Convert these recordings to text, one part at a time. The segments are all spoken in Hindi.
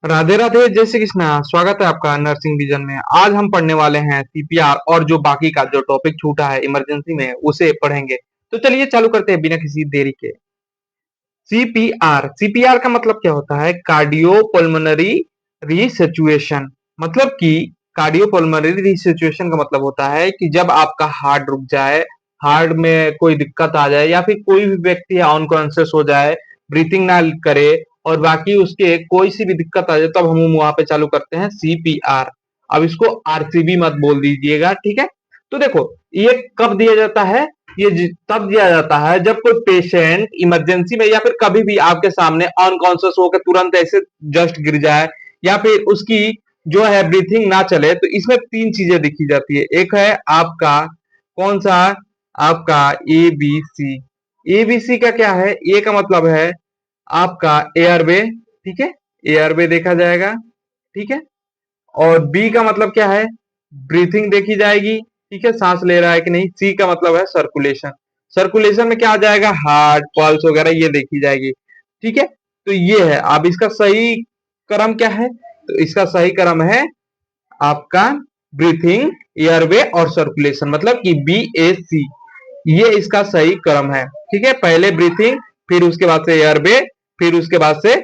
राधे राधे, जय श्री कृष्णा। स्वागत है आपका नर्सिंग विजन में। आज हम पढ़ने वाले हैं सीपीआर और जो बाकी का जो टॉपिक छूटा है इमरजेंसी में उसे पढ़ेंगे। तो चलिए चालू करते हैं बिना किसी देरी के। सीपीआर सीपीआर का मतलब क्या होता है? कार्डियोपल्मोनरी रिसैचुएशन। मतलब कि कार्डियोपल्मोनरी रिसैचुएशन का मतलब होता है कि जब आपका हार्ट रुक जाए, हार्ट में कोई दिक्कत आ जाए या फिर कोई भी व्यक्ति अनकॉन्शियस हो जाए, ब्रीथिंग ना करे और बाकी उसके कोई सी भी दिक्कत आ जाए, तब हम वहां पे चालू करते हैं सीपीआर। अब इसको आरसीबी मत बोल दीजिएगा, ठीक है? तो देखो, ये कब दिया जाता है? तब दिया जाता है जब कोई पेशेंट इमरजेंसी में या फिर कभी भी आपके सामने अनकॉन्शियस होकर तुरंत ऐसे जस्ट गिर जाए या फिर उसकी जो है ब्रीथिंग ना चले। तो इसमें तीन चीजें दिखी जाती है। एक है आपका कौन सा? आपका एबीसी। एबीसी का क्या है? ए का मतलब है आपका एयरवे, ठीक है? एयरवे देखा जाएगा, ठीक है? और बी का मतलब क्या है? ब्रीथिंग देखी जाएगी, ठीक है, सांस ले रहा है कि नहीं। सी का मतलब है सर्कुलेशन। सर्कुलेशन में क्या आ जाएगा? हार्ट पल्स वगैरह ये देखी जाएगी, ठीक है? तो ये है। अब इसका सही क्रम क्या है? तो इसका सही क्रम है आपका ब्रीथिंग, एयरवे और सर्कुलेशन, मतलब कि बी ए सी। ये इसका सही क्रम है, ठीक है? पहले ब्रीथिंग, फिर उसके बाद से एयरवे, फिर उसके बाद से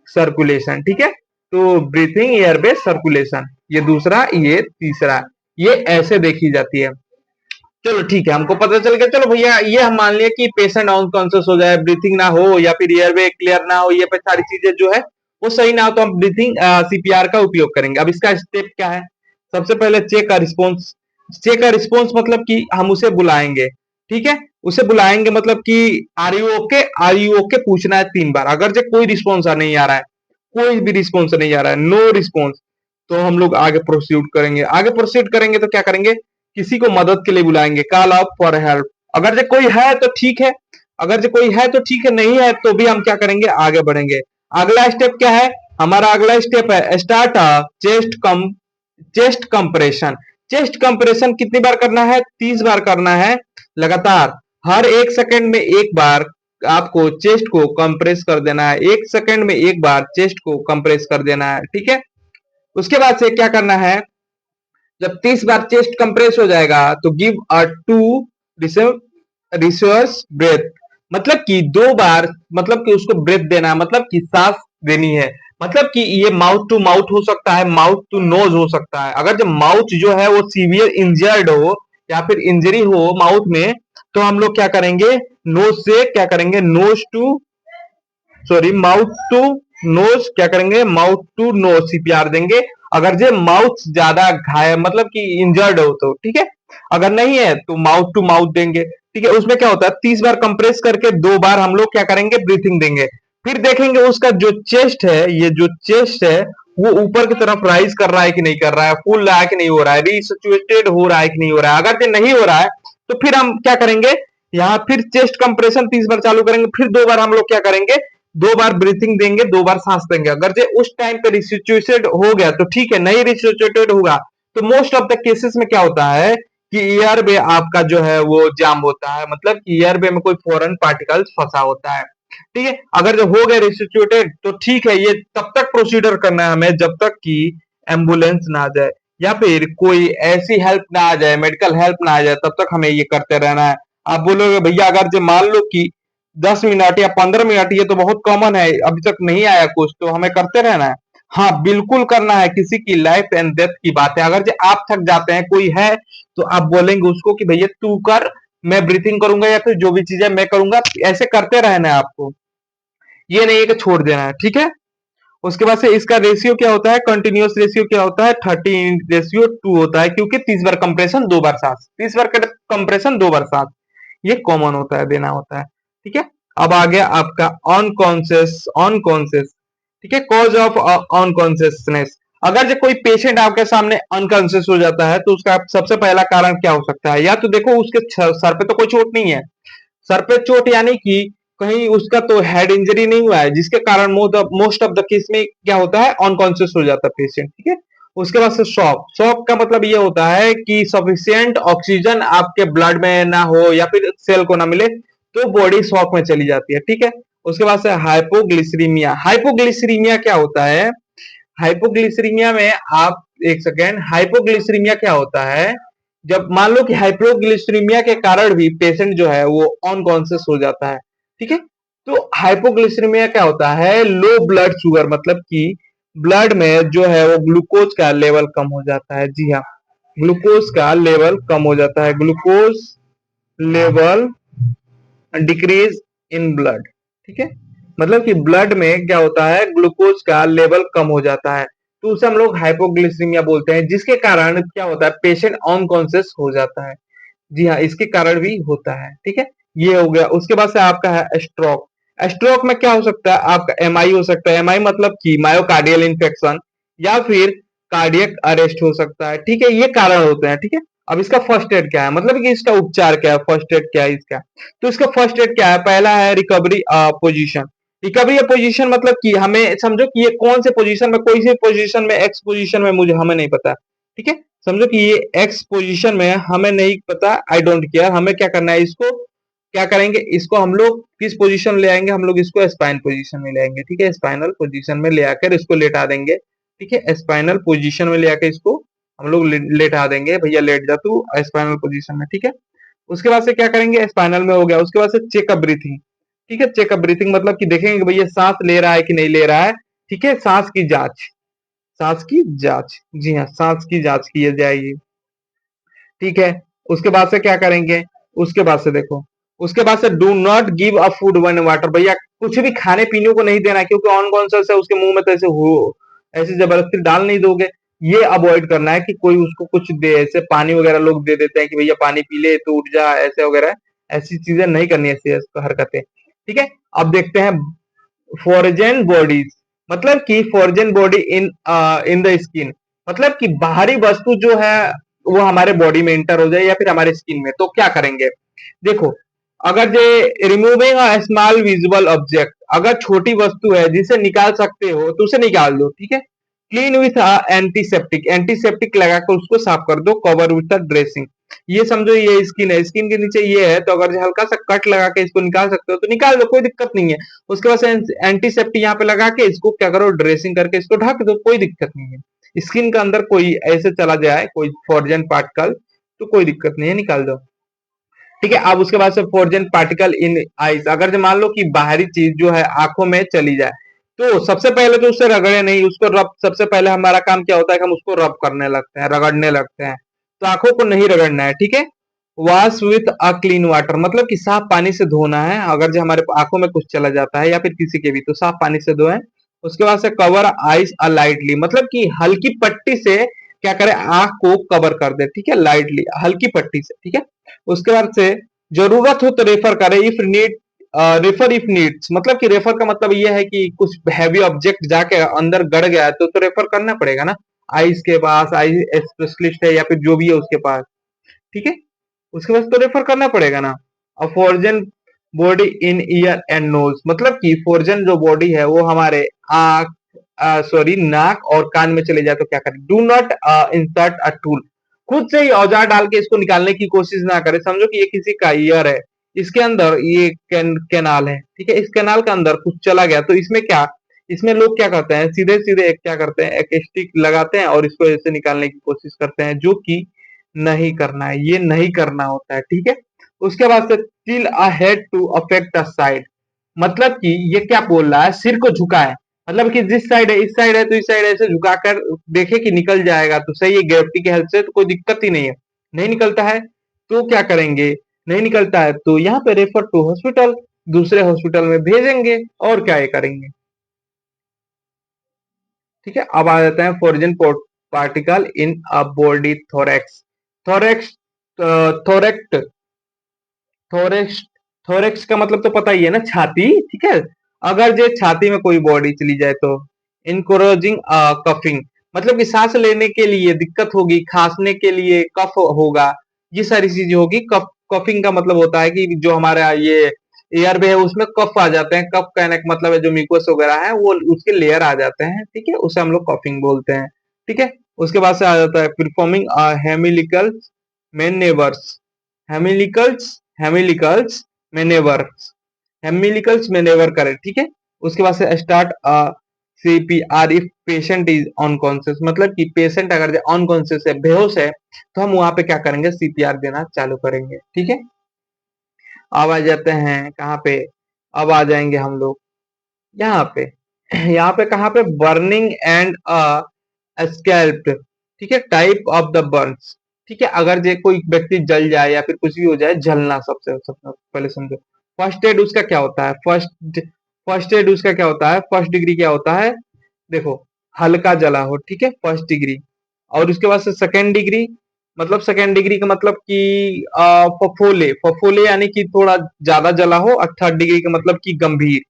सर्कुलेशन, ठीक है? तो ब्रीथिंग, एयरवे, सर्कुलेशन, ये दूसरा, ये तीसरा, ये ऐसे देखी जाती है। चलो ठीक है, हमको पता चल गया। चलो भैया, ये हम मान लिया कि पेशेंट अनकॉन्शियस हो जाए, ब्रीथिंग ना हो या फिर एयरवे क्लियर ना हो, ये पे सारी चीजें जो है वो सही ना हो, तो हम ब्रीथिंग सीपीआर का उपयोग करेंगे। अब इसका स्टेप क्या है? सबसे पहले चेक का रिस्पॉन्स। चेक का रिस्पॉन्स मतलब कि हम उसे बुलाएंगे, ठीक है? उसे बुलाएंगे मतलब कि are you okay, are you okay पूछना है 3 बार। अगर जो कोई रिस्पॉन्स नहीं आ रहा है, कोई भी रिस्पॉन्स नहीं आ रहा है, नो रिस्पॉन्स, तो हम लोग आगे प्रोसीड करेंगे। आगे प्रोसीड करेंगे तो क्या करेंगे? किसी को मदद के लिए बुलाएंगे, कॉल आउट फॉर हेल्प। अगर जो कोई है तो ठीक है, अगर जो कोई है तो ठीक है, नहीं है तो भी हम क्या करेंगे? आगे बढ़ेंगे। अगला स्टेप क्या है? हमारा अगला स्टेप है start chest compression. Chest compression कितनी बार करना है? 30 बार करना है लगातार। हर 1 सेकंड में एक बार आपको चेस्ट को कंप्रेस कर देना है। 1 सेकंड में एक बार चेस्ट को कंप्रेस कर देना है, ठीक है? उसके बाद से क्या करना है? जब 30 बार चेस्ट कंप्रेस हो जाएगा तो give a two rescuers breath. मतलब कि 2 बार, मतलब कि उसको ब्रेथ देना है, मतलब कि सांस देनी है। मतलब कि ये माउथ टू माउथ हो सकता है, माउथ टू नोज हो सकता है। अगर जब माउथ जो है वो सीवियर इंजर्ड हो या फिर इंजरी हो माउथ में, तो हम लोग क्या करेंगे? नोज से क्या करेंगे? Nose to sorry mouth to nose क्या करेंगे? माउथ टू नोज सीपीआर देंगे। अगर जो माउथ ज्यादा घायल मतलब कि इंजर्ड हो तो ठीक है, अगर नहीं है तो माउथ टू माउथ देंगे, ठीक है? उसमें क्या होता है? 30 बार कंप्रेस करके 2 बार हम लोग क्या करेंगे? ब्रीथिंग देंगे। फिर देखेंगे उसका जो चेस्ट है, ये जो चेस्ट है वो ऊपर की तरफ राइज कर रहा है कि नहीं कर रहा है, फूल रहा है कि नहीं हो रहा है, रिसैचुएटेड हो रहा है कि नहीं हो रहा है। अगर ये नहीं हो रहा है तो फिर हम क्या करेंगे? यहाँ फिर चेस्ट कंप्रेशन 30 बार चालू करेंगे, फिर 2 बार हम लोग क्या करेंगे? 2 बार ब्रीथिंग देंगे, 2 बार सांस देंगे। अगर जो उस टाइम पे रिसिचुएटेड हो गया तो ठीक है, नहीं रिसिचुएटेड होगा तो मोस्ट ऑफ द केसेस में क्या होता है कि ईयर में आपका जो है वो जाम होता है, मतलब कि ईयर में कोई फॉरेन पार्टिकल्स फंसा होता है, ठीक है? अगर जो हो गया रिसिचुएटेड तो ठीक है, ये तब तक प्रोसीडर करना है हमें जब तक कि एम्बुलेंस ना आ जाए या फिर कोई ऐसी हेल्प ना आ जाए, मेडिकल हेल्प ना आ जाए, तब तक हमें ये करते रहना है। आप बोलोगे भैया अगर जो मान लो कि 10 मिनट या 15 मिनट, ये तो बहुत कॉमन है, अभी तक नहीं आया कुछ, तो हमें करते रहना है। हाँ बिल्कुल करना है, किसी की लाइफ एंड डेथ की बात है। अगर जो आप थक जाते हैं, कोई है तो आप बोलेंगे उसको कि भैया तू कर, मैं ब्रीथिंग करूंगा या फिर जो भी चीजें मैं करूंगा। ऐसे करते रहना है आपको, ये नहीं है कि छोड़ देना है, ठीक है? उसके बाद से इसका रेशियो क्या होता है? कंटिन्यूअस रेशियो क्या होता है? 30:2 होता है, क्योंकि 30 बार कंप्रेशन 2 बार सांस, 30 बार कंप्रेशन 2 बार सांस, ये कॉमन होता है, देना होता है, ठीक है? अब आ गया आपका अनकॉन्शियस, ठीक है? Cause of unconsciousness. अगर जो कोई पेशेंट आपके सामने अनकॉन्शियस हो जाता है तो उसका सबसे पहला कारण क्या हो सकता है? या तो देखो उसके सर पे तो कोई चोट नहीं है, सर पे चोट यानी कि कहीं उसका तो हेड इंजरी नहीं हुआ है, जिसके कारण मोस्ट ऑफ द केस में क्या होता है? अनकॉन्शियस हो जाता है पेशेंट, ठीक है? उसके बाद से शॉक। शॉक का मतलब ये होता है कि सफिशियंट ऑक्सीजन आपके ब्लड में ना हो या फिर सेल को ना मिले तो बॉडी शॉक में चली जाती है, ठीक है? उसके बाद से हाइपोग्लिसरीमिया। हाइपोग्लिसरीमिया क्या होता है? हाइपोग्लिसरीमिया में आप एक सेकेंड, हाइपोग्लिसरीमिया क्या होता है? जब मान लो कि हाइपोग्लिसरीमिया के कारण भी पेशेंट जो है वो अनकॉन्शियस हो जाता है, ठीक है। तो हाइपोग्लिसरीमिया क्या होता है? लो ब्लड शुगर, मतलब कि ब्लड में जो है वो ग्लूकोज का लेवल कम हो जाता है। जी हाँ, ग्लूकोज का लेवल कम हो जाता है, glucose level decrease in blood, ठीक है। मतलब कि ब्लड में क्या होता है, ग्लूकोज का लेवल कम हो जाता है, तो उसे हम लोग हाइपोग्लिसरीमिया बोलते हैं, जिसके कारण क्या होता है, पेशेंट अनकॉन्शियस हो जाता है। जी हाँ, इसके कारण भी होता है, ठीक है। ये हो गया। उसके बाद से आपका है स्ट्रोक। स्ट्रोक में क्या हो सकता है? आपका एमआई हो सकता है। एमआई मतलब कि मायोकार्डियल इंफेक्शन या फिर कार्डियक अरेस्ट हो सकता है, ठीक है। ये कारण होते हैं, ठीक है। अब इसका फर्स्ट एड क्या है, मतलब कि इसका उपचार क्या है, फर्स्ट एड क्या है इसका? तो इसका फर्स्ट एड क्या है? पहला है रिकवरी पोजीशन। रिकवरी पोजीशन मतलब कि हमें समझो कि ये कौन से पोजीशन में, कोई सी पोजीशन में, एक्स पोजीशन में, मुझे हमें नहीं पता, ठीक है। समझो कि ये एक्स पोजीशन में हमें नहीं पता, आई डोंट केयर, हमें क्या करना है, इसको क्या करेंगे, इसको हम लोग किस पोजीशन में ले आएंगे, हम लोग इसको स्पाइन पोजीशन में ले आएंगे, ठीक है। स्पाइनल पोजीशन में ले आकर इसको लेटा देंगे, ठीक है। स्पाइनल पोजीशन में ले आकर इसको हम लोग लेटा देंगे, भैया लेट जा तू स्पाइनल पोजीशन में, ठीक है। उसके बाद से क्या करेंगे, स्पाइनल में हो गया। उसके बाद से चेकअप ब्रीथिंग, ठीक है। चेकअप ब्रीथिंग मतलब कि देखेंगे कि भैया सांस ले रहा है कि नहीं ले रहा है, ठीक है। सांस की जांच, सांस की जांच, जी हाँ, सांस की जांच की जाएगी, ठीक है। उसके बाद से क्या करेंगे, उसके बाद से देखो, उसके बाद से do not give a food one water, भैया कुछ भी खाने पीने को नहीं देना है, क्योंकि अनकॉन्शियस है, उसके मुंह में तो ऐसे हो, ऐसे जबरदस्ती डाल नहीं दोगे। ये अवॉइड करना है कि कोई उसको कुछ दे, ऐसे पानी वगैरह लोग दे देते हैं कि भैया पानी पी ले तो उठ जा, ऐसे वगैरह, ऐसी चीजें नहीं करनी, ऐसी हरकतें, ठीक है। अब देखते हैं फॉरजन बॉडीज, मतलब कि foreign body in in the skin, मतलब कि बाहरी वस्तु जो है वो हमारे बॉडी में इंटर हो जाए या फिर हमारे स्किन में, तो क्या करेंगे? देखो, अगर ये removing a small visible object, अगर छोटी वस्तु है जिसे निकाल सकते हो तो उसे निकाल दो, ठीक है। क्लीन विथ एंटीसेप्टिक, एंटीसेप्टिक लगाकर उसको साफ कर दो, कवर विथ ड्रेसिंग। ये समझो ये स्किन है, स्किन के नीचे ये है, तो अगर हल्का सा कट लगा के इसको निकाल सकते हो तो निकाल दो, कोई दिक्कत नहीं है। उसके बाद एंटीसेप्टिक यहाँ पे लगा के इसको क्या करो, ड्रेसिंग करके इसको ढक दो, कोई दिक्कत नहीं है। स्किन के अंदर कोई ऐसे चला जाए कोई फॉरजन पार्टिकल तो कोई दिक्कत नहीं है, निकाल दो, ठीक है। अब उसके बाद से फॉरजन पार्टिकल इन आईज, अगर जो मान लो कि बाहरी चीज जो है आंखों में चली जाए, तो सबसे पहले तो उससे रगड़े नहीं, उसको रब, सबसे पहले हमारा काम क्या होता है कि हम उसको रब करने लगते हैं, रगड़ने लगते हैं, तो आंखों को नहीं रगड़ना है, ठीक है। Wash with a clean water, मतलब कि साफ पानी से धोना है, अगर जो हमारे आंखों में कुछ चला जाता है या फिर किसी के भी, तो साफ पानी से धोएं। उसके बाद से कवर आइज अ लाइटली, मतलब कि हल्की पट्टी से क्या करें, आंख को कवर कर दे, ठीक है, लाइटली, हल्की पट्टी से, ठीक है। उसके बाद से जरूरत हो तो रेफर करें, if need, refer if needs, मतलब कि रेफर का मतलब ये है कि कुछ हैवी ऑब्जेक्ट जाके अंदर गड़ गया है तो रेफर करना पड़ेगा ना, आईज के पास, आई स्पेशलिस्ट है या फिर जो भी है उसके पास, ठीक है। उसके बाद तो रेफर करना पड़ेगा ना। अब foreign body in ear and nose, मतलब कि फॉर्जन जो बॉडी है वो हमारे आंख, सॉरी नाक और कान में चले जाए तो क्या करें? Do not insert a tool, खुद से ही औजार डाल के इसको निकालने की कोशिश ना करें। समझो कि ये किसी का ईयर है, इसके अंदर ये कैनाल है, ठीक है। इस कैनाल के अंदर कुछ चला गया तो इसमें क्या, इसमें लोग क्या करते हैं, सीधे सीधे क्या करते हैं, एक स्टिक लगाते हैं और इसको ऐसे निकालने की कोशिश करते हैं, जो कि नहीं करना है, ये नहीं करना होता है, ठीक है। उसके बाद से till a head to affect a side, मतलब कि ये क्या बोल रहा है, सिर को झुकाए, मतलब कि जिस साइड है, इस साइड है तो इस साइड ऐसे झुकाकर देखे कि निकल जाएगा तो सही है, ग्रेविटी की हेल्प से तो कोई दिक्कत ही नहीं है। नहीं निकलता है तो क्या करेंगे, नहीं निकलता है तो यहाँ पे रेफर टू हॉस्पिटल, दूसरे हॉस्पिटल में भेजेंगे, और क्या ये करेंगे, ठीक है। अब आ जाता है foreign particle in a body thorax, thorax, thorax, thorax, thorax का मतलब तो पता ही है ना, छाती, ठीक है। अगर जो छाती में कोई बॉडी चली जाए तो इनकोरोजिंग कफिंग, मतलब कि सांस लेने के लिए दिक्कत होगी, खांसने के लिए कफ होगा, ये सारी चीजें होगी। कफ, कफिंग का मतलब होता है कि जो हमारा ये एयर वे है उसमें कफ आ जाते हैं, कफ कहने का मतलब है जो म्यूकस वगैरह है वो उसके लेयर आ जाते हैं, ठीक है, उसे हम लोग कफिंग बोलते हैं, ठीक है। उसके बाद से आ जाता है परफॉर्मिंग हेमिलिकल मैनेवर्स, हेमिलिकल्स, हेमिलिकल्स मैनेवर्स, हेमिलिकल्स मैनेवर करें, ठीक है। उसके बाद से start CPR if patient is unconscious, मतलब कि पेशेंट अगर अनकॉन्शियस है, बेहोश है, तो हम वहां पे क्या करेंगे, CPR देना चालू करेंगे। ठीक है, अब आ जाते हैं कहाँ पे, अब आ जाएंगे हम लोग यहाँ पे। यहाँ पे कहाँ पे, बर्निंग एंड स्कैल्प्ड। ठीक है, टाइप ऑफ द बर्न्स। ठीक है, अगर जे कोई व्यक्ति जल जाए या फिर कुछ भी हो जाए, जलना सबसे सबसे पहले समझो। फर्स्ट एड उसका क्या होता है, फर्स्ट एड उसका क्या होता है, फर्स्ट डिग्री क्या होता है, देखो, हल्का जला हो, ठीक है, फर्स्ट डिग्री। और उसके बाद से सेकेंड डिग्री, मतलब सेकेंड डिग्री का मतलब कि फफोले, फफोले यानी कि थोड़ा ज्यादा जला हो, और थर्ड डिग्री का मतलब कि गंभीर।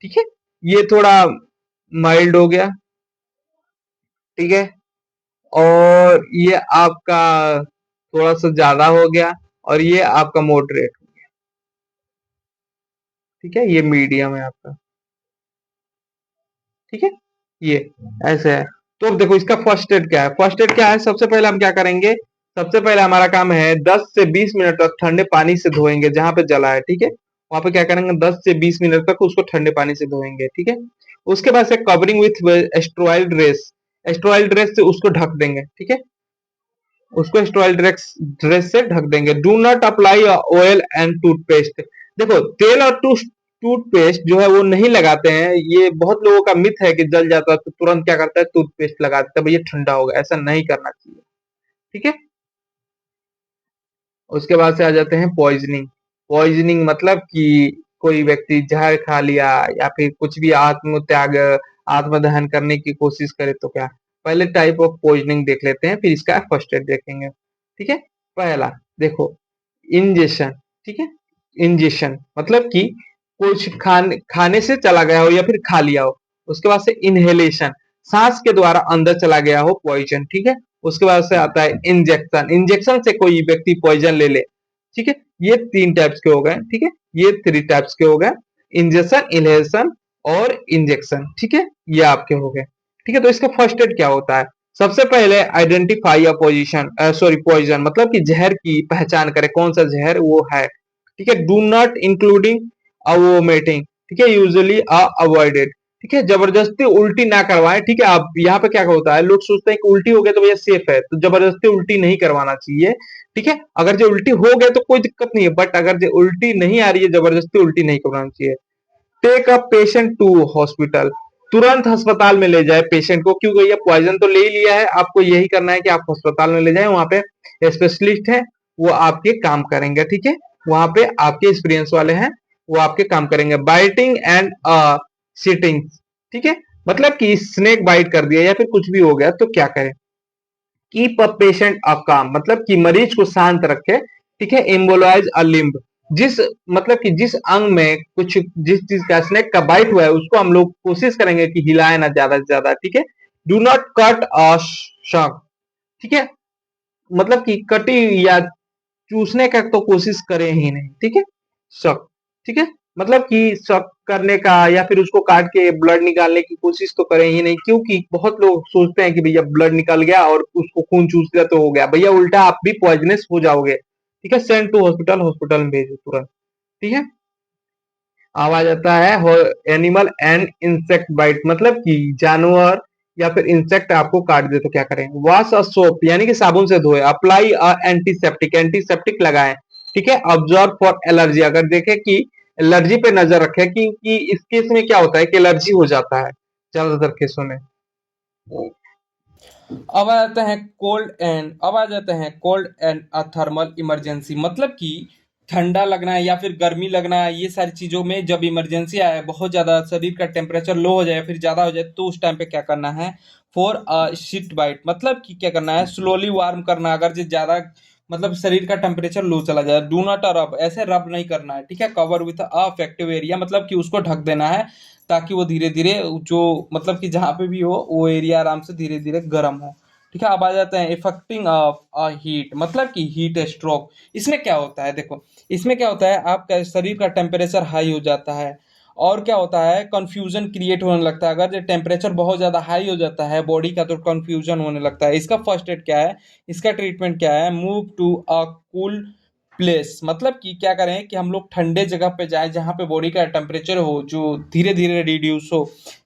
ठीक है, ये थोड़ा माइल्ड हो गया। ठीक है, और ये आपका थोड़ा सा ज्यादा हो गया, और ये आपका मॉडरेट। ठीक है, ये मीडियम है आपका। ठीक है, ये ऐसे है। तो अब देखो इसका फर्स्ट एड क्या है, फर्स्ट एड क्या है, सबसे पहले हम क्या करेंगे, सबसे पहले हमारा काम है 10 से 20 मिनट तक ठंडे पानी से धोएंगे जहां पे जला है। ठीक है, वहां पे क्या करेंगे, 10 से 20 मिनट तक उसको ठंडे पानी से धोएंगे। ठीक है, उसके बाद से कवरिंग विथ एस्ट्रॉयल ड्रेस, एस्ट्रॉयल ड्रेस से उसको ढक देंगे। ठीक है, उसको स्टेरॉइड ड्रेस से ढक देंगे। Do not apply oil and toothpaste. देखो, तेल और टूथपेस्ट जो है वो नहीं लगाते हैं, ये बहुत लोगों का मिथ है कि जल जाता है तो तुरंत क्या करता है, टूथपेस्ट लगा देता है, भैया ठंडा होगा, ऐसा नहीं करना चाहिए। ठीक है, उसके बाद से आ जाते हैं पॉइजनिंग। पॉइजनिंग मतलब कि कोई व्यक्ति जहर खा लिया या फिर कुछ भी आत्मत्याग, आत्मदहन करने की कोशिश करे तो क्या, पहले टाइप ऑफ पॉइजनिंग देख लेते हैं, फिर इसका फर्स्ट एड देखेंगे। ठीक है, पहला देखो, इंजेक्शन। ठीक है, इंजेक्शन मतलब कि कुछ खाने से चला गया हो या फिर खा लिया हो। उसके बाद से इनहेलेशन, सांस के द्वारा अंदर चला गया हो पॉइजन। ठीक है, उसके बाद से आता है इंजेक्शन, इंजेक्शन से कोई व्यक्ति पॉइजन ले ले। ठीक है, ये 3 टाइप्स के हो गए। ठीक है, ये 3 टाइप्स के हो गए, इंजेक्शन, इनहेलेशन और इंजेक्शन। ठीक है, ये आपके हो गए। ठीक है, तो इसका फर्स्ट एड क्या होता है, सबसे पहले identify a position, sorry poison, मतलब कि जहर की पहचान करे, कौन सा जहर वो है। ठीक है, डू नॉट इंक्लूडिंग वोमिटिंग। ठीक है, यूजुअली अवॉइडेड। ठीक है, जबरदस्ती उल्टी ना करवाएं। ठीक है, आप यहाँ पे क्या होता है, लोग सोचते हैं कि उल्टी हो गया तो भैया सेफ है, तो जबरदस्ती उल्टी नहीं करवाना चाहिए। ठीक है, अगर जो उल्टी हो गया तो कोई दिक्कत नहीं है, बट अगर जो उल्टी नहीं आ रही है, जबरदस्ती उल्टी नहीं करवाना चाहिए। Take a patient to hospital, तुरंत अस्पताल में ले जाए पेशेंट को, क्योंकि ये पॉइजन तो ले ही लिया है, आपको यही करना है कि आप अस्पताल में ले जाएं, वहां पे स्पेशलिस्ट है, वो आपके काम करेंगे। ठीक है, वहां पे आपके एक्सपीरियंस वाले हैं, वो आपके काम करेंगे। Biting and sitting. ठीक है, मतलब कि स्नेक बाइट कर दिया या फिर कुछ भी हो गया तो क्या करें, कीप अ पेशेंट अ काम, मतलब कि मरीज को शांत रखे। ठीक है, इम्बोलाइज अ लिम्ब, जिस मतलब कि जिस अंग में कुछ, जिस चीज का स्नेक का बाइट हुआ है उसको हम लोग कोशिश करेंगे कि हिलाए ना ज्यादा से ज्यादा। ठीक है, do not cut a shock. ठीक है, मतलब कि कटी या चूसने का तो कोशिश करें ही नहीं। ठीक है, शक। ठीक है, मतलब कि शक करने का या फिर उसको काट के ब्लड निकालने की कोशिश तो करें ही नहीं, क्योंकि बहुत लोग सोचते हैं कि भैया ब्लड निकल गया और उसको खून चूस लिया तो हो गया, भैया उल्टा आप भी पॉइजनस हो जाओगे। ठीक है, सेंड टू हॉस्पिटल, हॉस्पिटल में भेजो तुरंत। ठीक है, अब आ जाता है एनिमल एंड इंसेक्ट बाइट, मतलब कि जानवर या फिर इंसेक्ट आपको काट दे तो क्या करें, वॉश अ सोप यानी कि साबुन से धोए, अप्लाई अ एंटीसेप्टिक, एंटीसेप्टिक लगाएं। ठीक है, ऑब्जर्व फॉर एलर्जी, अगर देखे कि एलर्जी पे नजर रखे कि इस केस में क्या होता है कि एलर्जी हो जाता है ज्यादातर केसों में। अब आ जाते हैं कोल्ड एंड थर्मल इमरजेंसी, मतलब कि ठंडा लगना है या फिर गर्मी लगना है, ये सारी चीज़ों में जब इमरजेंसी आए, बहुत ज़्यादा शरीर का टेम्परेचर लो हो जाए या फिर ज़्यादा हो जाए, तो उस टाइम पे क्या करना है, फॉर शीट बाइट, मतलब कि क्या करना है, स्लोली वार्म करना, अगर जो ज़्यादा मतलब शरीर का टेम्परेचर लो चला जाए। डू नॉट रब, ऐसे रब नहीं करना है। ठीक है, कवर विथ अफेक्टिव एरिया, मतलब कि उसको ढक देना है ताकि वो धीरे धीरे जो मतलब कि जहाँ पे भी हो वो एरिया आराम से धीरे धीरे गर्म हो। ठीक है, अब आ जाते हैं इफेक्टिंग हीट, मतलब कि हीट स्ट्रोक। इसमें क्या होता है, देखो, इसमें क्या होता है, आपका शरीर का टेम्परेचर हाई हो जाता है और क्या होता है, कंफ्यूजन क्रिएट होने लगता है। अगर जो टेम्परेचर बहुत ज़्यादा हाई हो जाता है बॉडी का तो कंफ्यूजन होने लगता है। इसका फर्स्ट एड क्या है, इसका ट्रीटमेंट क्या है, move to a cool place, मतलब कि क्या करें कि हम लोग ठंडे जगह पे जाएं जहां पे बॉडी का टेम्परेचर हो जो धीरे धीरे रिड्यूस हो।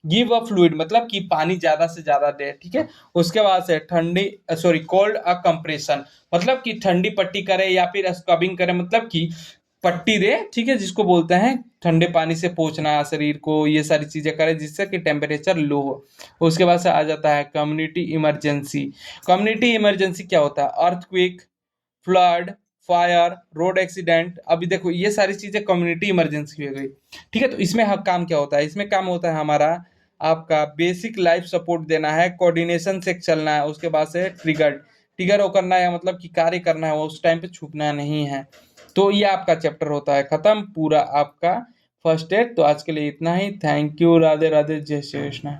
गिव अ फ्लूइड, मतलब कि पानी ज्यादा से ज्यादा दे, ठीक है। उसके बाद से ठंडी सॉरी कोल्ड अ कंप्रेशन, मतलब कि ठंडी पट्टी करे या फिर स्क्रबिंग करे, मतलब कि पट्टी दे, ठीक है, जिसको बोलते हैं ठंडे पानी से पोंछना शरीर को, ये सारी चीजें करे जिससे कि टेम्परेचर लो हो। उसके बाद से आ जाता है कम्युनिटी इमरजेंसी। कम्युनिटी इमरजेंसी क्या होता है? Earthquake, flood, fire, road accident. अभी देखो ये सारी चीजें कम्युनिटी इमरजेंसी हो गई, ठीक है। तो इसमें काम क्या होता है? इसमें काम होता है हमारा आपका बेसिक लाइफ सपोर्ट देना है, कोऑर्डिनेशन से चलना है, उसके बाद से ट्रिगर ट्रिगर वो करना है, मतलब कि कार्य करना है, वो उस टाइम पे छूटना नहीं है। तो ये आपका चैप्टर होता है खत्म पूरा आपका फर्स्ट एड। तो आज के लिए इतना ही। Thank you. राधे राधे, जय श्री कृष्ण।